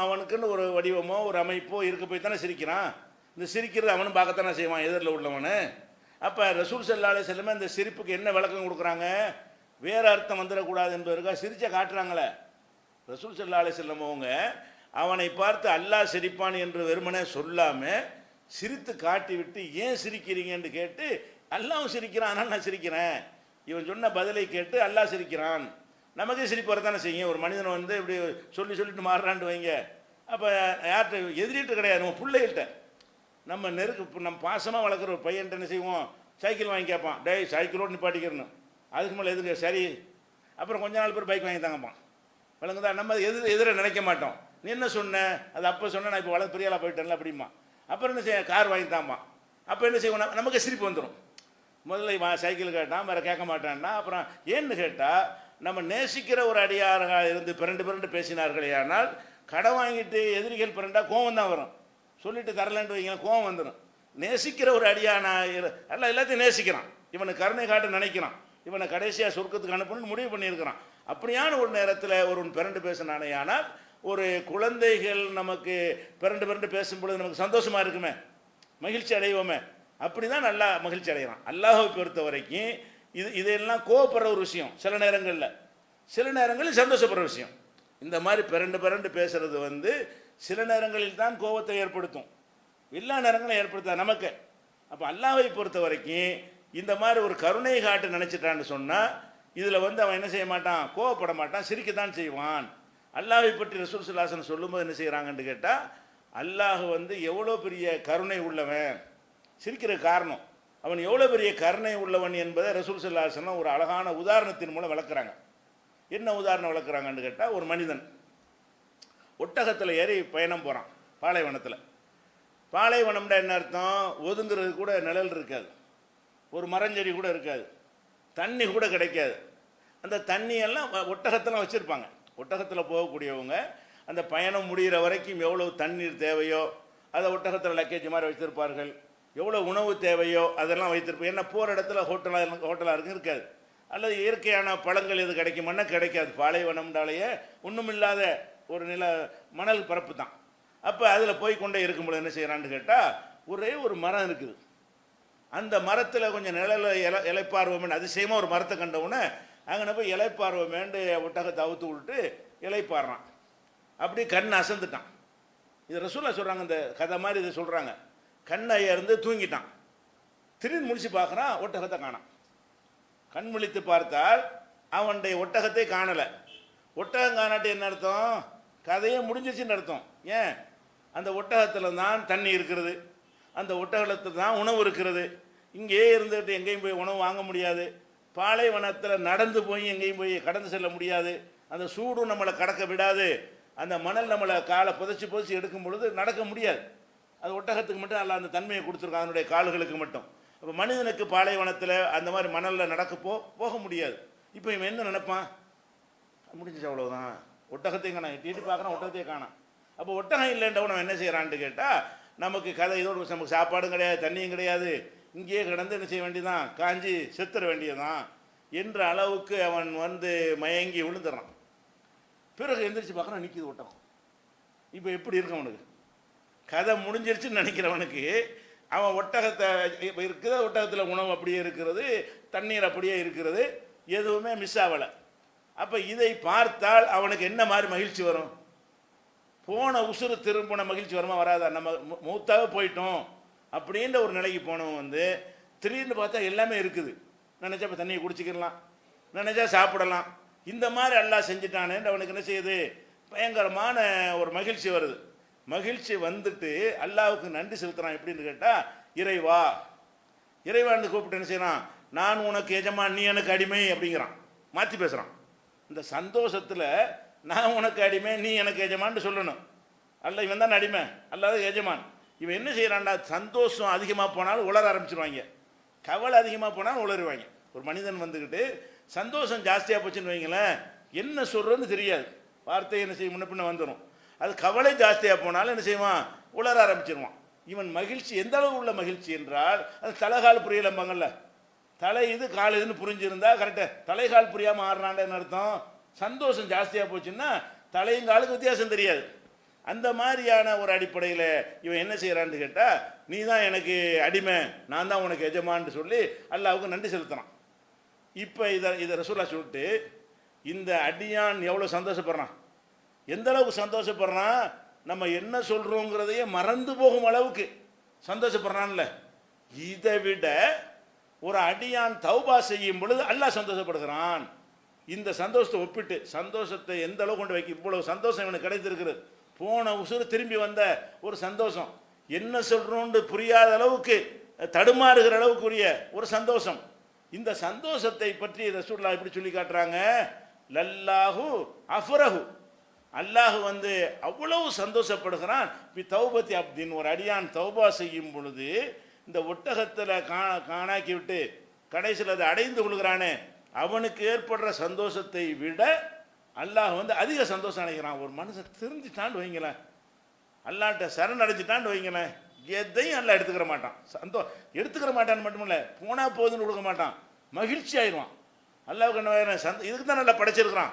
அவனுக்குன்னு ஒரு வடிவமோ ஒரு அமைப்போ இருக்க போய் தானே சிரிக்கிறான். இந்த சிரிக்கிறது அவனும் பார்க்கத்தானே செய்வான், எதிரில் உள்ளவனு. அப்போ ரசூல் ஸல்லல்லாஹு அலைஹி வஸல்லம் இந்த சிரிப்புக்கு என்ன விளக்கம் கொடுக்குறாங்க, வேறு அர்த்தம் வந்துடக்கூடாது என்பதற்காக சிரிச்ச காட்டுறாங்களே. ரசூல் ஸல்லல்லாஹு அலைஹி வஸல்லம் அவங்க அவனை பார்த்து அல்லாஹ் சிரிப்பான் என்று வெறுமனே சொல்லாமல் சிரித்து காட்டி விட்டு ஏன் சிரிக்கிறீங்கன்னு கேட்டு, அல்லாஹ் சிரிக்கிறான் ஆனால் நான் சிரிக்கிறேன், இவன் சொன்ன பதிலை கேட்டு அல்லாஹ் சிரிக்கிறான். நமக்கே சிரிப்பு வரத்தானே செய்யும். ஒரு மனிதனை வந்து இப்படி சொல்லிட்டு மாறுறான்னு வைங்க, அப்போ யார்கிட்ட எதிரிட்டு கிடையாது, நம்ம பிள்ளைகிட்ட நம்ம நம்ம பாசமாக வளர்க்குற ஒரு பையன்ட்டு என்ன செய்வோம், சைக்கிள் வாங்கி கேட்பான், டேய் சைக்கிளோடு நிப்பாட்டிக்கிறணும், அதுக்கு மேலே எதுக்கு சரி, அப்புறம் கொஞ்ச நாள் பேர் பைக் வாங்கி தாங்கப்பான், விளங்குதா. நம்ம எதிர நினைக்க மாட்டோம், நீ என்ன சொன்ன, அது அப்போ சொன்ன, நான் இப்போ வளர்ந்து பெரியாளாக போயிட்டேன்ல அப்படிமா. அப்புறம் என்ன செய்ய, கார் வாங்கி தாம்பான். அப்போ என்ன செய்வோம், நமக்கு சிரிப்பு வந்துடும். முதல்ல சைக்கிள் கேட்டான், வேறு கேட்க மாட்டான்னா, அப்புறம் ஏன்னு கேட்டால் நம்ம நேசிக்கிற ஒரு அடியாராக இருந்து பிறண்டு பேசினார்களே, ஆனால் கடன் வாங்கிட்டு எதிரிகள் பிறண்டா கோவம் தான் வரும், சொல்லிட்டு தரலன்ட்டு வைங்க கோவம் வந்துடும். நேசிக்கிற ஒரு அடியானா எல்லாம் எல்லாத்தையும் நேசிக்கிறான், இவனை கருணை காட்ட நினைக்கிறான், இவனை கடைசியாக சொர்க்கத்துக்கு அனுப்பணும்னு முடிவு பண்ணியிருக்கிறான். அப்படியான ஒரு நேரத்தில் ஒருவன் பிறண்டு பேசினானே, ஆனால் ஒரு குழந்தைகள் நமக்கு பிறண்டு பேசும்பொழுது நமக்கு சந்தோஷமாக இருக்குமே, மகிழ்ச்சி அடைவோமே, அப்படி தான் நல்லா மகிழ்ச்சி அடைகிறான். அல்லாஹ்வை பொறுத்த வரைக்கும் இதெல்லாம் கோவப்படுற ஒரு விஷயம், சில நேரங்களில் சந்தோஷப்படுற விஷயம். இந்த மாதிரி பிறண்டு பேசுறது வந்து சில நேரங்களில் தான் கோபத்தை ஏற்படுத்தும், எல்லா நேரங்களும் ஏற்படுத்த நமக்கு. அப்போ அல்லாஹ்வை பொறுத்த வரைக்கும் இந்த மாதிரி ஒரு கருணை காட்டு நினச்சிட்டான்னு சொன்னால் இதில் வந்து அவன் என்ன செய்ய மாட்டான், கோவப்பட மாட்டான், சிரிக்கத்தான் செய்வான். அல்லாஹ்வை பற்றி ரசூல் ஸல்லல்லாஹு அலைஹி வஸல்லம் சொல்லும்போது என்ன செய்கிறாங்கன்னு கேட்டால், அல்லாஹ் வந்து எவ்வளோ பெரிய கருணை உள்ளவன், சிரிக்கிற காரணம் அவன் எவ்வளோ பெரிய கருணை உள்ளவன் என்பதை ரசூல் ஸல்லல்லாஹு அலைஹி வஸல்லம் ஒரு அழகான உதாரணத்தின் மூலம் விளக்குறாங்க. என்ன உதாரணம் விளக்குறாங்கன்னு கேட்டால், ஒரு மனிதன் ஒட்டகத்தில் ஏறி பயணம் போகிறான் பாலைவனத்தில். பாலைவனம்னா என்ன அர்த்தம், ஒதுங்கிறது கூட நிழல் இருக்காது, ஒரு மரஞ்செடி கூட இருக்காது, தண்ணி கூட கிடைக்காது. அந்த தண்ணியெல்லாம் ஒட்டகத்தெல்லாம் வச்சுருப்பாங்க. ஒட்டகத்தில் போகக்கூடியவங்க அந்த பயணம் முடிகிற வரைக்கும் எவ்வளோ தண்ணீர் தேவையோ அதை ஒட்டகத்தில் லக்கேஜ் மாதிரி வச்சுருப்பார்கள். எவ்வளோ உணவு தேவையோ அதெல்லாம் வைத்திருப்போம். ஏன்னா போகிற இடத்துல ஹோட்டலாக இருக்காது. அல்லது இயற்கையான பழங்கள் எது கிடைக்குமானா கிடைக்காது. பாலைவனம்னாலேயே ஒன்றும் இல்லாத ஒரு மணல் பரப்பு தான். அப்போ அதில் போய் கொண்டே இருக்கும்போது என்ன செய்கிறான்னு கேட்டால், ஒரே ஒரு மரம் இருக்குது. அந்த மரத்தில் கொஞ்சம் இலைப்பார்வமேண்டு அதிசயமாக ஒரு மரத்தை கண்டவுடனே அங்கே போய் இலைப்பார்வமேண்டு ஒட்டகத்தை அவுத்து விட்டு இலைப்பாடுறான். அப்படி கண் அசந்துட்டான். இது ரசூலா சொல்கிறாங்க, இந்த கதை மாதிரி இதை சொல்கிறாங்க. கண்ணை இருந்து தூங்கிட்டான். திடீர்னு முடிச்சு பார்க்குறான், ஒட்டகத்தை காணான். கண் விழித்து பார்த்தால் அவனுடைய ஒட்டகத்தை காணலை. ஒட்டகம் காணாட்டி என்ன அர்த்தம்? கதையே முடிஞ்சிச்சுன்னு அர்த்தம். ஏன்? அந்த ஒட்டகத்தில் தான் தண்ணி இருக்கிறது, அந்த ஒட்டகத்தில் தான் உணவு இருக்கிறது. இங்கேயே இருந்துகிட்டு எங்கேயும் போய் உணவு வாங்க முடியாது. பாலைவனத்தில் நடந்து போய் எங்கேயும் போய் கடந்து செல்ல முடியாது. அந்த சூடும் நம்மளை கடக்க விடாது. அந்த மணல் நம்மளை காலை புதைச்சி எடுக்கும் பொழுது நடக்க முடியாது. அது ஒட்டகத்துக்கு மட்டும் அல்ல அந்த தன்மையை கொடுத்துருக்கான், அதனுடைய கால்களுக்கு மட்டும். இப்போ மனிதனுக்கு பாலைவனத்தில் அந்த மாதிரி மணலில் போக முடியாது. இப்போ இவன் என்ன நினைப்பான்? முடிஞ்சிச்சு, அவ்வளோதான். ஒட்டகத்தையும் காணான். எட்டி பார்க்குறான், ஒட்டகத்தையே காணான். அப்போ ஒட்டகம் இல்லைன்றவன் என்ன செய்கிறான்ட்டு கேட்டால், நமக்கு கதை இதோடு நமக்கு சாப்பாடும் கிடையாது, தண்ணியும் கிடையாது, இங்கேயே கிடந்து என்ன செய்ய வேண்டியதான், காஞ்சி செத்துற வேண்டியதான் என்ற அளவுக்கு அவன் மயங்கி விழுந்துடுறான். பிறகு எந்திரிச்சு பார்க்குறான், நிற்கிது ஒட்டகம். இப்போ எப்படி இருக்கு அவனுக்கு? கதை முடிஞ்சிருச்சுன்னு நினைக்கிறவனுக்கு அவன் ஒட்டகத்தை இருக்குது, ஒட்டகத்தில் உணவு அப்படியே இருக்கிறது, தண்ணீர் அப்படியே இருக்கிறது, எதுவுமே மிஸ் ஆகலை. அப்போ இதை பார்த்தால் அவனுக்கு என்ன மாதிரி மகிழ்ச்சி வரும்? போன உசுறு திரும்பின மகிழ்ச்சி வருமா வராதா? நம்ம மூத்தாக போயிட்டோம் அப்படின்ற ஒரு நிலைக்கு போனவன் திடீர்னு பார்த்தா எல்லாமே இருக்குது. நினச்சா இப்போ தண்ணியை குடிச்சிக்கலாம், நினச்சா சாப்பிடலாம். இந்த மாதிரி எல்லாம் செஞ்சுட்டானேன்னு அவனுக்கு என்ன செய்யுது? பயங்கரமான ஒரு மகிழ்ச்சி வருது. மகிழ்ச்சி வந்துட்டு அல்லாவுக்கு நன்றி செலுத்துறான். எப்படின்னு கேட்டால், இறைவா இறைவான்னு கூப்பிட்டு என்ன செய்யறான்? நான் உனக்கு எஜமான், நீ எனக்கு அடிமை அப்படிங்கிறான். மாற்றி பேசுகிறான். இந்த சந்தோஷத்தில் நான் உனக்கு அடிமை, நீ எனக்கு எஜமான்னு சொல்லணும். அல்ல இவன் தான் அடிமை, அல்லாத எஜமான். இவன் என்ன செய்கிறான்டா? சந்தோஷம் அதிகமாக போனாலும் உளர ஆரம்பிச்சிருவாங்க, கவலை அதிகமாக போனாலும் உளருவாங்க. ஒரு மனிதன் வந்துக்கிட்டு சந்தோஷம் ஜாஸ்தியாக போச்சுன்னு வைங்களேன், என்ன சொல்கிறதுன்னு தெரியாது, வார்த்தை என்ன செய்ய முன்ன பின்ன வந்துடும். அது கவலை ஜாஸ்தியாக போனாலும் என்ன செய்வான்? உளர ஆரம்பிச்சிருவான். இவன் மகிழ்ச்சி எந்த அளவு உள்ள மகிழ்ச்சி என்றால், அது தலைகால் புரியலம்பாங்கல்ல, தலை இது கால் இதுன்னு புரிஞ்சிருந்தா கரெக்டாக, தலைகால் புரியாமல் ஆடுறான்னு அர்த்தம். சந்தோஷம் ஜாஸ்தியாக போச்சுன்னா தலையும் காலுக்கு வித்தியாசம் தெரியாது. அந்த மாதிரியான ஒரு அடிப்படையில் இவன் என்ன செய்கிறான்னு கேட்டால், நீ தான் எனக்கு அடிமை, நான் தான் உனக்கு எஜமான்னு சொல்லி அல்லாவுக்கு நன்றி செலுத்துறான். இப்போ இதை ரசூலா சொல்லிட்டு, இந்த அடியான் எவ்வளோ சந்தோஷப்படுறான், எந்த அளவுக்கு சந்தோஷப்படுறான், நம்ம என்ன சொல்கிறோங்கிறதையே மறந்து போகும் அளவுக்கு சந்தோஷப்படுறான்ல. இதை விட ஒரு அடியான் தௌபா செய்யும் பொழுது அல்லாஹ் சந்தோஷப்படுகிறான். இந்த சந்தோஷத்தை ஒப்பிட்டு, சந்தோஷத்தை எந்த அளவு கொண்டு வைக்க, இவ்வளவு சந்தோஷம் இவனுக்கு கிடைத்திருக்கிறது, போன உசுறு திரும்பி வந்த ஒரு சந்தோஷம், என்ன சொல்கிறோன்னு புரியாத அளவுக்கு தடுமாறுகிற அளவுக்குரிய ஒரு சந்தோஷம். இந்த சந்தோஷத்தை பற்றி ரசூலுல்லாஹ் இப்படி சொல்லி காட்டுறாங்க, லல்லாஹு அஃபரஹு, அல்லாஹ் அவ்வளவு சந்தோஷப்படுகிறான். தௌபத்தி அப்தின், ஒரு அடியான் தௌபா செய்யும் பொழுது இந்த ஒட்டகத்தில் காணாக்கி விட்டு கடைசியில் அதை அடைந்து கொள்கிறானே, அவனுக்கு ஏற்படுற சந்தோஷத்தை விட அல்லாஹ் அதிக சந்தோஷம் அடைகிறான். ஒரு மனுஷன் திருந்திட்டான்னு வைங்களேன், அல்லாட்ட சரண் அடைஞ்சிட்டான்னு வைங்களேன், எதையும் அல்லாஹ் எடுத்துக்கிற மாட்டான். எடுத்துக்கிற மாட்டான்னு மட்டுமில்லை, போனால் போதுன்னு கொடுக்க மாட்டான், மகிழ்ச்சி ஆயிடுவான். அல்லாவுக்கு என்ன இதுக்கு தான் நல்லா படைச்சிருக்கிறான்.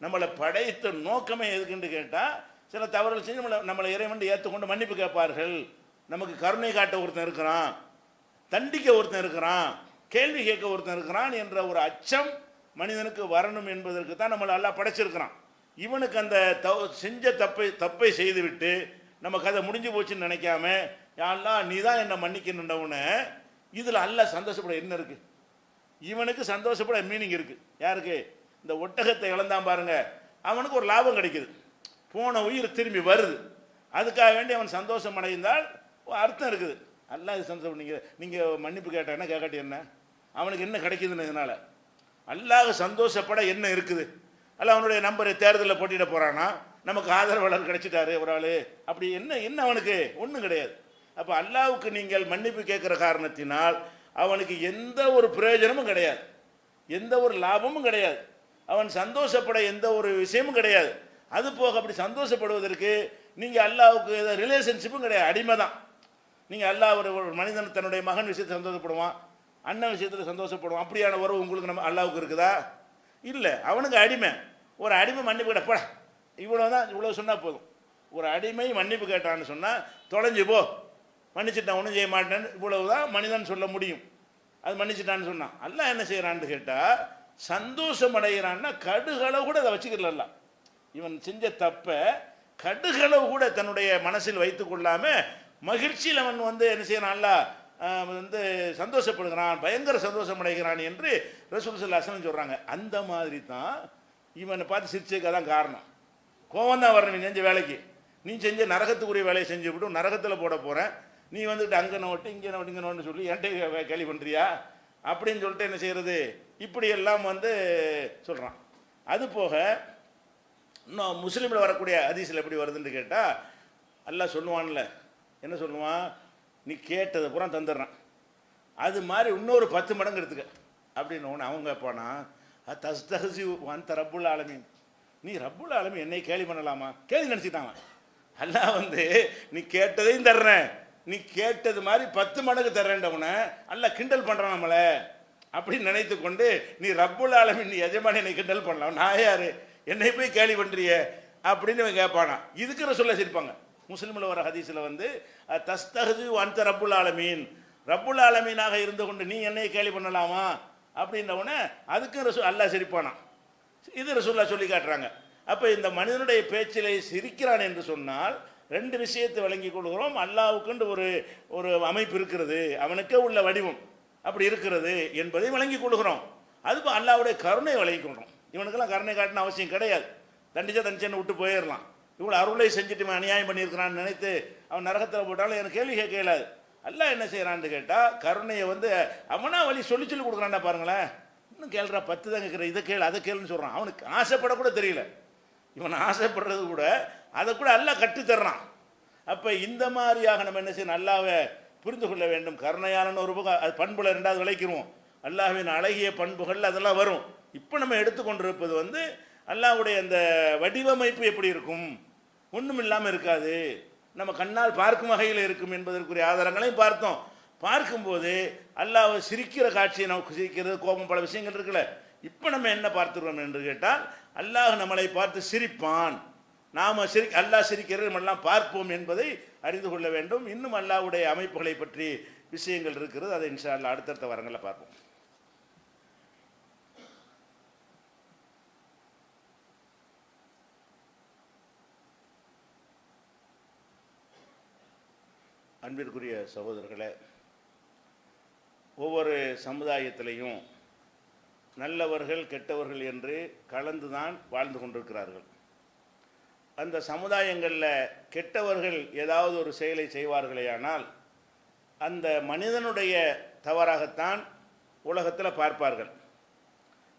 நம்மளை படைத்த நோக்கமே எதுக்குன்னு கேட்டால், சில தவறுகள் செஞ்சு நம்மளை இறைவன் ஏற்றுக்கொண்டு மன்னிப்பு கேட்பார்கள், நமக்கு கருணை காட்ட ஒருத்தன் இருக்கிறான், தண்டிக்க ஒருத்தன் இருக்கிறான், கேள்வி கேட்க ஒருத்தன் இருக்கிறான் என்ற ஒரு அச்சம் மனிதனுக்கு வரணும் என்பதற்கு தான் நம்மளை எல்லாம் படைச்சிருக்கிறான். இவனுக்கு அந்த செஞ்ச தப்பை செய்துவிட்டு நம்ம கதை முடிஞ்சு போச்சுன்னு நினைக்காம, யாரெல்லாம் நீ தான் என்னை மன்னிக்கணுன்றவனே, இதில் அல்லாஹ் சந்தோஷப்பட என்ன இருக்குது? இவனுக்கு சந்தோஷப்பட மீனிங் இருக்குது. யாருக்கு? இந்த ஒட்டகத்தை இழந்தான் பாருங்க, அவனுக்கு ஒரு லாபம் கிடைக்குது, போன உயிர் திரும்பி வருது, அதுக்காக வேண்டி அவன் சந்தோஷம் அடைந்தால் அர்த்தம் இருக்குது. அல்லாஹ் சந்தோஷம். நீங்கள் மன்னிப்பு கேட்டாங்கன்னா கேட்காட்டி என்ன, அவனுக்கு என்ன கிடைக்குதுன்னு இதனால் அல்லாஹ் சந்தோஷப்பட என்ன இருக்குது? அல்ல அவனுடைய நம்பரை தேர்தலில் போட்டியிட போகிறானா, நமக்கு ஆதரவாளர் கிடைச்சிட்டாரு ஒரு ஆள், அப்படி என்ன அவனுக்கு ஒன்றும் கிடையாது. அப்போ அல்லாஹ்வுக்கு நீங்கள் மன்னிப்பு கேட்குற காரணத்தினால் அவனுக்கு எந்த ஒரு பிரயோஜனமும் கிடையாது, எந்த ஒரு லாபமும் கிடையாது, அவன் சந்தோஷப்பட எந்த ஒரு விஷயமும் கிடையாது. அது போக அப்படி சந்தோஷப்படுவதற்கு நீங்கள் அல்லாஹ்வுக்கு ரிலேஷன்ஷிப்பும் கிடையாது, அடிமை தான். நீங்கள் அல்லாஹ் ஒரு மனிதன் தன்னுடைய மகன் விஷயத்தில் சந்தோஷப்படுவான், அண்ணன் விஷயத்தில் சந்தோஷப்படுவான். அப்படியான உறவு உங்களுக்கு நம்ம அல்லாவுக்கு இருக்குதா? இல்லை. அவனுக்கு அடிமை. ஒரு அடிமை மன்னிப்பு கேட்ட போட, இவ்வளோதான், இவ்வளோ சொன்னால் போதும். ஒரு அடிமை மன்னிப்பு கேட்டான்னு சொன்னால் தொலைஞ்சு போ, மன்னிச்சுட்டான், ஒன்றும் செய்ய மாட்டேன்னு இவ்வளவுதான் மனிதன் சொல்ல முடியும். அது மன்னிச்சுட்டான்னு சொன்னான். அல்லாஹ் என்ன செய்கிறான்னு கேட்டால் சந்தோஷம் அடைகிறான்னா கடுகளவு கூட அதை வச்சுக்கல. இவன் செஞ்ச தப்பை கடுகளவு கூட தன்னுடைய மனசில் வைத்து கொள்ளாம மகிழ்ச்சியில் அவன் என்ன செய்யறான், அல்லாஹ் சந்தோஷப்படுகிறான், பயங்கர சந்தோஷம் அடைகிறான் என்று ரசூல் ஸல்லல்லாஹு அலைஹி வஸல்லம் சொல்றாங்க. அந்த மாதிரி தான் இவனை பார்த்து சிரிச்சதுக்கு தான் காரணம். கோவம் தான் வரணும். நீ செஞ்ச வேலைக்கு, நீ செஞ்ச நரகத்துக்குரிய வேலையை செஞ்சு விட்டு நரகத்தில் போட போகிறேன், நீ வந்துட்டு அங்கே நோட்டு இங்கே நோட்டு இங்கே நோட்டுன்னு சொல்லி என்கிட்ட கேள்வி பண்ணுறியா அப்படின்னு சொல்லிட்டு என்ன செய்கிறது, இப்படியெல்லாம் சொல்கிறான். அது போக இன்னும் முஸ்லீமில் வரக்கூடிய ஹதீஸில் எப்படி வருதுன்னு கேட்டால் அல்லாஹ் சொல்லுவான்ல, என்ன சொல்லுவான், நீ கேட்டதை பூரா தந்துடுறான், அது மாதிரி இன்னொரு 10 மடங்கு எடுத்துக்க அப்படின்னு ஒன்று. அவங்க கேட்பானா, தஸ்தஹசி அந்த ரப்புல் ஆலமீன், நீ ரப்புல் ஆலமீன் என்னை கேலி பண்ணலாமா? கேலி நினச்சிட்டாங்க. அல்லாஹ் நீ கேட்டதையும் தர்றேன், நீ கேட்டது மாதிரி 10 மடங்கு தர்றேன்றவனை அல்லாஹ் கிண்டல் பண்ணுறான் நம்மளை அப்படின்னு நினைத்து கொண்டு, நீ ரப்புல் ஆலமீன், நீ எஜமானி என்னை கிண்டல் பண்ணலாம், நான் யாரு என்னை போய் கேலி பண்ணுறிய அப்படின்னு இவன் கேட்பானா. இதுக்கு சொல்ல சிரிப்பாங்க. முஸ்லிமில் வர ஹதீஸில் தஸ்தஹது அந்த ரப்புல் ஆலமீன், ரப்புல் ஆலமீனாக இருந்து கொண்டு நீ என்னை கேலி பண்ணலாமா அப்படின்றவுடனே அதுக்கு அல்லாஹ் சிரிப்பானா. இது ரசூலுல்லாஹ் சொல்லி காட்டுறாங்க. அப்போ இந்த மனிதனுடைய பேச்சிலை சிரிக்கிறான் என்று சொன்னால் 2 விஷயத்தை விளங்கி கொள்கிறோம். அல்லாஹ்வுக்குண்டு ஒரு அமைப்பு இருக்கிறது, அவனுக்கே உள்ள வடிவம் அப்படி இருக்கிறது என்பதை விளங்கி கொள்கிறோம். அதுக்கு அல்லாஹ்வுடைய கருணை விளங்கி கொள்கிறோம். இவனுக்கெல்லாம் கருணை காட்டின அவசியம் கிடையாது. தண்டிச்சேன்னு விட்டு போயிடலாம். இவ்வளோ அருளை செஞ்சுட்டு அநியாயம் பண்ணியிருக்கிறான்னு நினைத்து அவன் நரகத்தில் போட்டாலும் எனக்கு கேள்வி கேட்க இயலாது. அல்லாஹ் என்ன செய்கிறான்னு கேட்டால் கருணையை அவனா வழி சொல்லி கொடுக்குறான்டா பாருங்களேன். இன்னும் கேள்றா 10 தான் கேட்குற, இதை கேளு அதை கேளுன்னு சொல்கிறான். அவனுக்கு ஆசைப்படக்கூட தெரியல. இவன் ஆசைப்படுறது கூட அதை கூட அல்லாஹ் கற்றுத்தர்றான். அப்போ இந்த மாதிரியாக நம்ம என்ன செய்யணும், அல்லாஹ்வை புரிந்து கொள்ள வேண்டும். கருணையான ஒரு அது பண்புல 2வது விளைக்கிறோம். அல்லாஹ்வின் அழகிய பண்புகள் அதெல்லாம் வரும். இப்போ நம்ம எடுத்துக்கொண்டிருப்பது அல்லாஹ்வுடைய அந்த வடிவமைப்பு எப்படி இருக்கும், ஒன்றும் இல்லாமல் இருக்காது, நம்ம கண்ணால் பார்க்கும் வகையில் இருக்கும் என்பதற்குரிய ஆதாரங்களையும் பார்த்தோம். பார்க்கும்போது அல்லாஹ் சிரிக்கிற காட்சியை நமக்கு சிரிக்கிறது, கோபம், பல விஷயங்கள் இருக்குல்ல. இப்போ நம்ம என்ன பார்த்துக்கிறோம் என்று கேட்டால் அல்லாஹ் நம்மளை பார்த்து சிரிப்பான், நாம் அல்லாஹ் சிரிக்கிறது நம்மெல்லாம் பார்ப்போம் என்பதை அறிந்து கொள்ள வேண்டும். இன்னும் அல்லாஹ்வுடைய அமைப்புகளை பற்றி விஷயங்கள் இருக்கிறது. அதை இன்ஷா அல்லாஹ் அடுத்தடுத்த வாரங்களில் பார்ப்போம். அன்பிற்குரிய சகோதரர்களே, ஒவ்வொரு சமுதாயத்திலையும் நல்லவர்கள் கெட்டவர்கள் என்று கலந்துதான் வாழ்ந்து கொண்டிருக்கிறார்கள். அந்த சமுதாயங்களில் கெட்டவர்கள் ஏதாவது ஒரு செயலை செய்வார்களேயானால் அந்த மனிதனுடைய தவறாகத்தான் உலகத்தில் பார்ப்பார்கள்.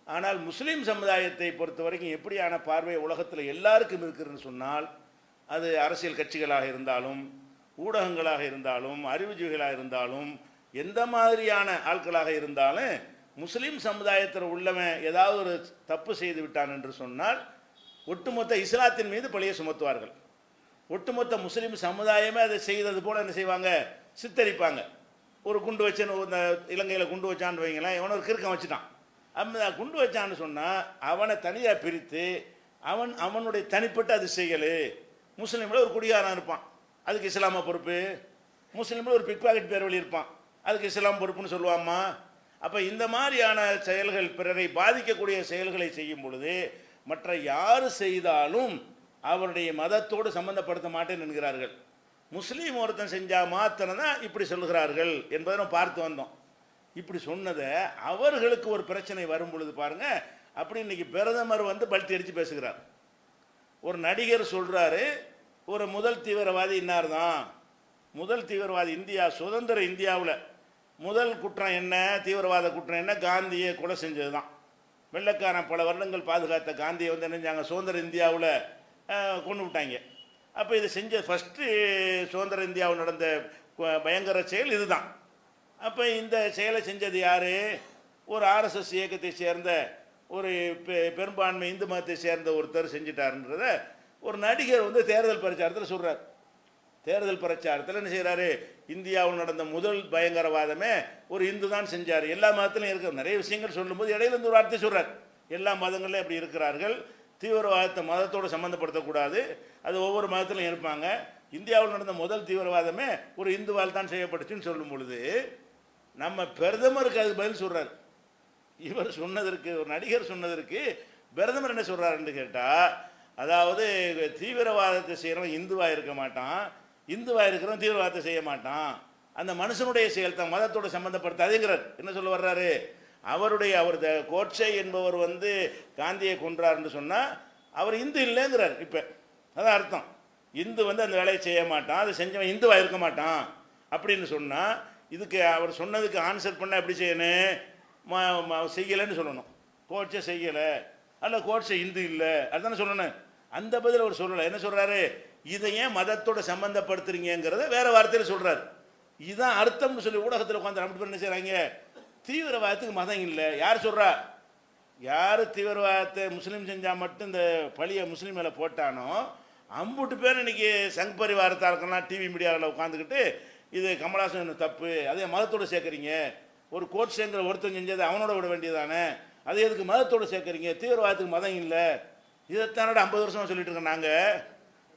ஆனால் முஸ்லீம் சமுதாயத்தை பொறுத்த வரைக்கும் எப்படியான பார்வை உலகத்தில் எல்லாருக்கும் இருக்குதுன்னு சொன்னால், அது அரசியல் கட்சிகளாக இருந்தாலும், ஊடகங்களாக இருந்தாலும், அறிவுஜீவிகளாக இருந்தாலும், எந்த மாதிரியான ஆட்களாக இருந்தாலும் முஸ்லீம் சமுதாயத்தில் உள்ளவன் ஏதாவது ஒரு தப்பு செய்து விட்டான் என்று சொன்னால் ஒட்டுமொத்த இஸ்லாத்தின் மீது பழியை சுமத்துவார்கள். ஒட்டுமொத்த முஸ்லீம் சமுதாயமே அதை செய்தது போல் என்ன செய்வாங்க, சித்தரிப்பாங்க. ஒரு குண்டு வச்சேன்னு இலங்கையில் குண்டு வச்சான்னு வைங்களேன், இவனை ஒரு கிறுக்கம் வச்சுட்டான். அந்த குண்டு வச்சான்னு சொன்னால் அவனை தனியாக பிரித்து அவனுடைய தனிப்பட்ட அது செயல். முஸ்லீமில் ஒரு குடிகாரன் இருப்பான், அதுக்கு இஸ்லாமா பொறுப்பு. முஸ்லீமில் ஒரு பிக் பாக்கெட் பேர் வழி இருப்பான், அதுக்கு இஸ்லாம் பொறுப்புன்னு சொல்லுவாம்மா. அப்போ இந்த மாதிரியான செயல்கள், பிறரை பாதிக்கக்கூடிய செயல்களை செய்யும் பொழுது மற்ற யார் செய்தாலும் அவருடைய மதத்தோடு சம்பந்தப்படுத்த மாட்டேன்னு என்கிறார்கள். முஸ்லீம் ஒருத்தன் செஞ்சால் மாத்திரம் தான் இப்படி சொல்லுகிறார்கள் என்பதை நம்ம பார்த்து வந்தோம். இப்படி சொன்னதை அவர்களுக்கு ஒரு பிரச்சனை வரும் பொழுது பாருங்கள், அப்படி இன்னைக்கு பிரதமர் பல்ட்டி அடித்து பேசுகிறார். ஒரு நடிகர் சொல்கிறாரு, ஒரு முதல் தீவிரவாதி இன்னார் தான். முதல் தீவிரவாதி இந்தியா சுதந்திர இந்தியாவில் முதல் குற்றம் என்ன, தீவிரவாத குற்றம் என்ன, காந்தியை கொலை செஞ்சது தான். வெள்ளைக்காரன் பல வருடங்கள் பாதுகாத்த காந்தியை என்ன செஞ்சாங்க, சுதந்திர இந்தியாவில் கொண்டு விட்டாங்க. அப்போ இதை செஞ்ச ஃபஸ்ட்டு சுதந்திர இந்தியாவில் நடந்த பயங்கர செயல் இதுதான். அப்போ இந்த செயலை செஞ்சது யார், ஒரு ஆர்எஸ்எஸ் இயக்கத்தை சேர்ந்த ஒரு பெரும்பான்மை இந்து மதத்தை சேர்ந்த ஒருத்தர் செஞ்சிட்டாருன்றத ஒரு நடிகர் தேர்தல் பிரச்சாரத்தில் சொல்கிறார். தேர்தல் பிரச்சாரத்தில் என்ன செய்கிறாரு, இந்தியாவில் நடந்த முதல் பயங்கரவாதமே ஒரு இந்து தான் செஞ்சார். எல்லா மதத்திலையும் இருக்கிற நிறைய விஷயங்கள் சொல்லும்போது இடையில இருந்து ஒரு வார்த்தை சொல்கிறார், எல்லா மதங்களையும் அப்படி இருக்கிறார்கள், தீவிரவாதத்தை மதத்தோடு சம்மந்தப்படுத்தக்கூடாது, அது ஒவ்வொரு மதத்திலையும் இருப்பாங்க, இந்தியாவில் நடந்த முதல் தீவிரவாதமே ஒரு இந்துவால் தான் செய்யப்பட்டுச்சுன்னு சொல்லும் பொழுது நம்ம பிரதமருக்கு அது பதில் சொல்கிறார். இவர் சொன்னதற்கு, ஒரு நடிகர் சொன்னதற்கு பிரதமர் என்ன சொல்கிறாருன்னு கேட்டால், அதாவது தீவிரவாதத்தை செய்கிறவன் இந்துவாக இருக்க மாட்டான், இந்துவாக இருக்கிறவன் தீவிரவாதத்தை செய்ய மாட்டான், அந்த மனுஷனுடைய செயல் தான் மதத்தோடு சம்மந்தப்படுத்தாதுங்கிறார். என்ன சொல்ல வர்றாரு, அவர் கோட்சே என்பவர் காந்தியை கொன்றார்னு சொன்னால் அவர் இந்து இல்லைங்கிறார். இப்போ அதான் அர்த்தம், இந்து அந்த வேலையை செய்ய மாட்டான், அதை செஞ்சவன் இந்துவாக இருக்க மாட்டான் அப்படின்னு சொன்னால், இதுக்கு அவர் சொன்னதுக்கு ஆன்சர் பண்ணால் எப்படி செய்யணும், செய்யலைன்னு சொல்லணும். கோட்சே செய்யலை அல்ல கோட்சே இந்து இல்லை அதுதானே சொல்லணும். அந்த பதில் அவர் சொல்லலை. என்ன சொல்கிறாரு, இதை ஏன் மதத்தோட சம்மந்தப்படுத்துறீங்கிறத வேற வார்த்தையில் சொல்கிறார். இதுதான் அர்த்தம்னு சொல்லி ஊடகத்தில் உட்காந்து அப்படி பேர் என்ன செய்கிறாங்க, தீவிரவாதத்துக்கு மதம் இல்லை. யார் சொல்கிறா, யார் தீவிரவாதத்தை முஸ்லீம் செஞ்சால் மட்டும் இந்த பழியை முஸ்லீம் மேலே போட்டானோ அம்புட்டு பேர் இன்னைக்கு சங் பரிவாரத்தாக இருக்கலாம் டிவி மீடியாவில் உட்காந்துக்கிட்டு இது கமலாசன் தப்பு, அதே மதத்தோடு சேர்க்குறீங்க, ஒரு கோட் சேர்ங்கிற ஒருத்தன் செஞ்சதை அவனோட விட வேண்டியதானே, அதை எதுக்கு மதத்தோடு சேர்க்குறீங்க, தீவிரவாதத்துக்கு மதம் இல்லை. இதைத்தானோட 50 வருஷமாக சொல்லிட்டு இருக்கோம். நாங்கள்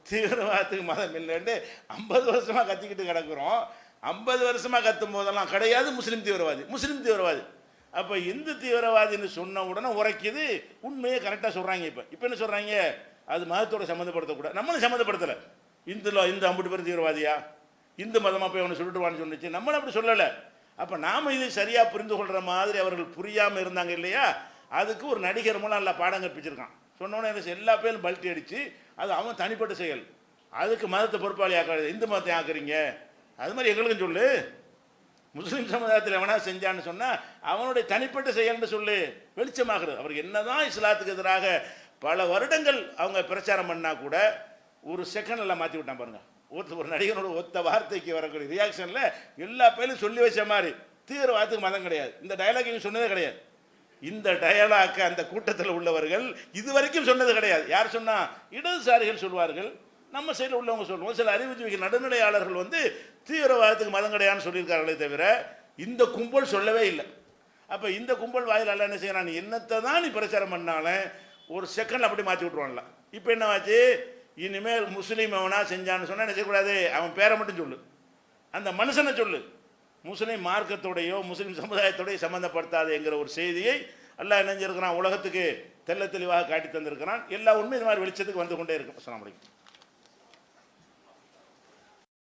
தீவிரவாதத்துக்கு மதம் இல்லைன்னு 50 வருஷமாக கத்திக்கிட்டு கிடக்குறோம். 50 வருஷமாக கத்தும் போதெல்லாம் கிடையாது முஸ்லீம் தீவிரவாதி, முஸ்லீம் தீவிரவாதி. அப்போ இந்து தீவிரவாதின்னு சொன்ன உடனே உரைக்குது, உண்மையை கரெக்டாக சொல்கிறாங்க. இப்போ என்ன சொல்கிறாங்க, அது மதத்தோட சம்மந்தப்படுத்தக்கூடாது. நம்மளும் சம்மந்தப்படுத்தலை. இந்து 50 பேர் தீவிரவாதியா, இந்து மதமாக போய் அவனை சொல்லிட்டுவான்னு சொன்னிச்சு, நம்மளும் அப்படி சொல்லலை. அப்போ நாம் இது சரியாக புரிந்து கொள்கிற மாதிரி அவர்கள் புரியாமல் இருந்தாங்க இல்லையா, அதுக்கு ஒரு நடிகர் மூலம் நல்லா பாடம் கற்பிச்சிருக்கான். சொன்னோன்னே எல்லா பேரும் பல்ட்டி அடித்து அது அவன் தனிப்பட்ட செயல், அதுக்கு மதத்தை பொறுப்பாளி ஆக்காது, இந்து மதத்தை ஆக்குறீங்க, அது மாதிரி எங்களுக்கும் சொல்லு. முஸ்லீம் சமுதாயத்தில் எவனா செஞ்சான்னு சொன்னால் அவனுடைய தனிப்பட்ட செயல்னு சொல்லு, வெளிச்சமாகிறது. அவருக்கு என்னதான் இஸ்லாத்துக்கு எதிராக பல வருடங்கள் அவங்க பிரச்சாரம் பண்ணால் கூட ஒரு செகண்டில் மாற்றி விட்டான் பாருங்க. ஒரு நடிகனோட ஒத்த வார்த்தைக்கு வரக்கூடிய ரியாக்ஷனில் எல்லா பேரும் சொல்லி வச்ச மாதிரி தீவிரவாதத்துக்கு மதம் கிடையாது. இந்த டயலாக் இவங்க சொன்னதே கிடையாது. இந்த டயலாக் அந்த கூட்டத்தில் உள்ளவர்கள் இதுவரைக்கும் சொன்னது கிடையாது. யார் சொன்னா, இடதுசாரிகள் சொல்வார்கள், நம்ம சைடில் உள்ளவங்க சொல்லுவோம், சில அறிவுஜீவிகள் நடுநிலையாளர்கள் தீவிரவாதத்துக்கு மதம் கிடையாதுன்னு சொல்லியிருக்கார்களே தவிர இந்த கும்பல் சொல்லவே இல்லை. அப்போ இந்த கும்பல் வாயிலால் என்ன செய்யறான், நீ என்னத்தை தான் நீ பிரச்சாரம் பண்ணாலும் ஒரு செகண்ட் அப்படி மாற்றி விட்டுருவான்ல. இப்போ என்னவாச்சு, இனிமேல் முஸ்லீம் அவனா செஞ்சான்னு சொன்னால் என்ன செய்யக்கூடாது, அவன் பேரை மட்டும் சொல்லு, அந்த மனுஷனை சொல்லு, முஸ்லீம் மார்க்கத்தோடையோ முஸ்லீம் சமுதாயத்தோடையோ சம்மந்தப்படுத்தாது என்கிற ஒரு செய்தியை அல்லாஹ் என்ன செஞ்சிருக்கிறான், உலகத்துக்கு தெள்ள தெளிவாக காட்டி தந்திருக்கிறான். எல்லா உண்மை இது மாதிரி வெளிச்சத்துக்கு வந்து கொண்டே இருக்கும். அஸ்ஸலாமு அலைக்கும்.